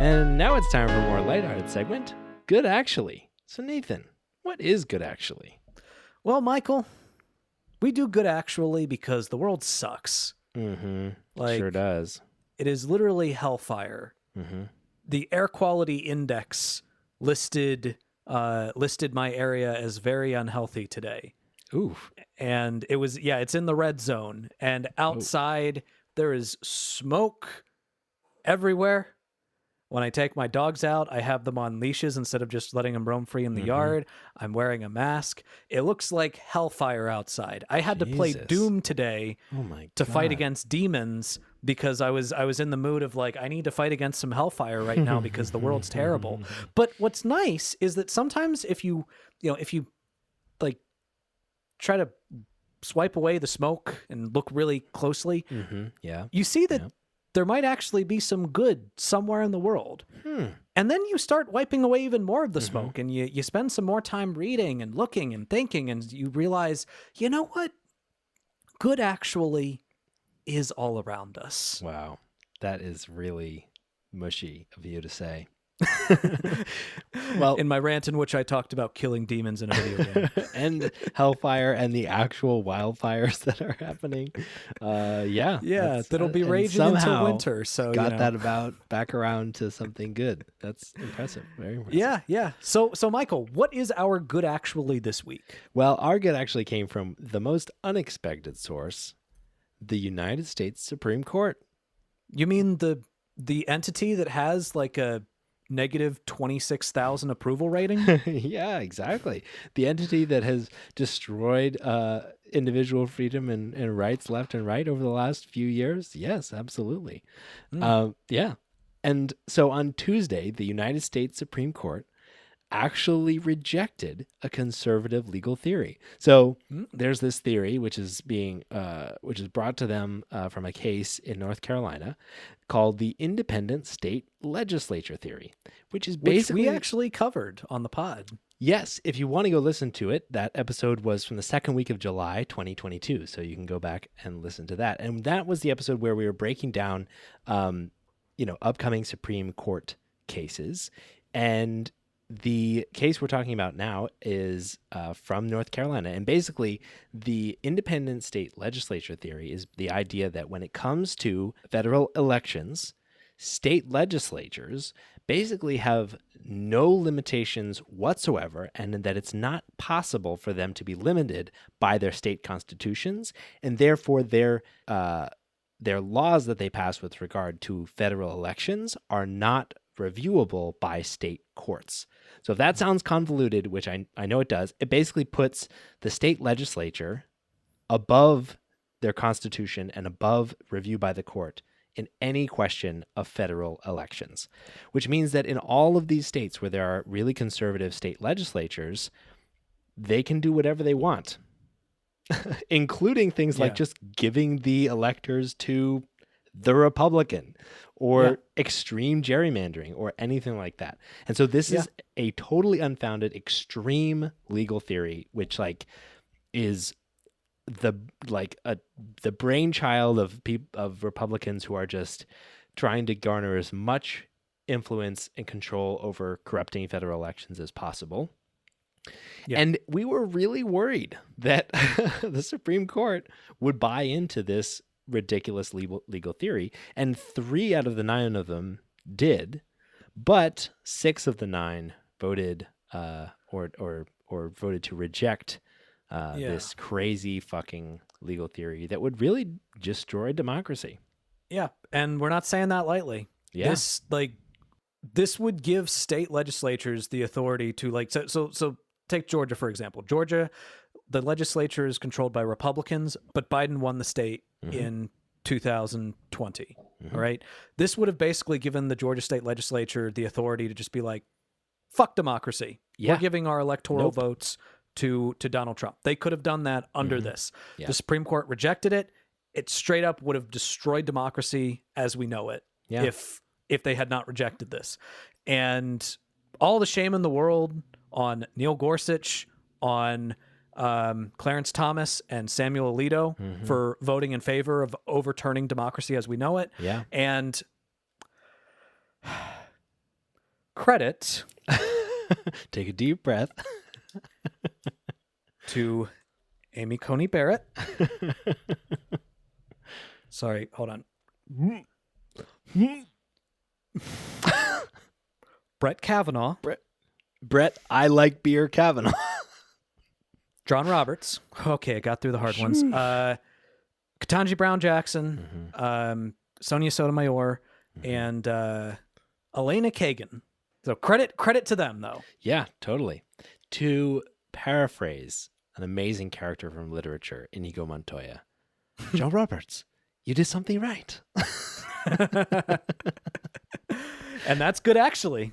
And now it's time for a more lighthearted segment, Good Actually. So Nathan, what is Good Actually? Well, Michael, we do Good Actually because the world sucks. Mm-hmm. Like, Sure does. It is literally hellfire. Mm-hmm. The air quality index listed my area as very unhealthy today. Oof. And it was, it's in the red zone. And outside, there is smoke everywhere. When I take my dogs out, I have them on leashes instead of just letting them roam free in the yard. I'm wearing a mask. It looks like hellfire outside. I had to play Doom today to fight against demons because I was in the mood of like, I need to fight against some hellfire right now because the world's terrible. But what's nice is that sometimes if you like try to swipe away the smoke and look really closely, you see that there might actually be some good somewhere in the world. And then you start wiping away even more of the smoke, and you spend some more time reading and looking and thinking, and you realize, you know what? Good actually is all around us. Wow. That is really mushy of you to say. Well, in my rant in which I talked about killing demons in a video game. And hellfire and the actual wildfires that are happening. That'll be raging until winter. So got that back around to something good. That's impressive. Very impressive. Yeah. So Michael, what is our Good Actually this week? Well, our good actually came from the most unexpected source, the United States Supreme Court. You mean the entity that has like a negative 26,000 approval rating? Yeah, exactly. The entity that has destroyed individual freedom and rights left and right over the last few years. Yes, absolutely. Yeah. And so on Tuesday, the United States Supreme Court actually rejected a conservative legal theory. So there's this theory which is brought to them from a case in North Carolina called the Independent State Legislature Theory, which we actually covered on the pod. Yes, if you want to go listen to it, that episode was from the second week of July 2022, so you can go back and listen to that. And that was the episode where we were breaking down upcoming Supreme Court cases. And the case we're talking about now is from North Carolina. And basically, the Independent State Legislature Theory is the idea that when it comes to federal elections, state legislatures basically have no limitations whatsoever, and that it's not possible for them to be limited by their state constitutions, and therefore their laws that they pass with regard to federal elections are not reviewable by state courts. So if that sounds convoluted, which I know it does, it basically puts the state legislature above their constitution and above review by the court in any question of federal elections, which means that in all of these states where there are really conservative state legislatures, they can do whatever they want, including things like just giving the electors to the Republican or extreme gerrymandering or anything like that. And so this is a totally unfounded, extreme legal theory, which is the brainchild of Republicans who are just trying to garner as much influence and control over corrupting federal elections as possible. Yeah. And we were really worried that the Supreme Court would buy into this ridiculous legal theory, and 3 out of the 9 of them did, but 6 of the 9 voted or voted to reject this crazy fucking legal theory that would really destroy democracy. Yeah, and we're not saying that lightly. Yeah. This would give state legislatures the authority to so take Georgia, for example. Georgia, the legislature is controlled by Republicans, but Biden won the state in 2020. All right. This would have basically given the Georgia state legislature the authority to just be like, fuck democracy. Yeah. We're giving our electoral votes to Donald Trump. They could have done that under this. Yeah. The Supreme Court rejected it. It straight up would have destroyed democracy as we know it if they had not rejected this. And all the shame in the world on Neil Gorsuch, on Clarence Thomas and Samuel Alito for voting in favor of overturning democracy as we know it. Yeah. And credit Take a deep breath. to Amy Coney Barrett. Sorry, hold on. Brett Kavanaugh. Brett, I like beer Kavanaugh. John Roberts. Okay, I got through the hard ones. Ketanji Brown Jackson, Sonia Sotomayor, and Elena Kagan. So credit to them, though. Yeah, totally. To paraphrase an amazing character from literature, Inigo Montoya, John Roberts, you did something right. And that's good, actually.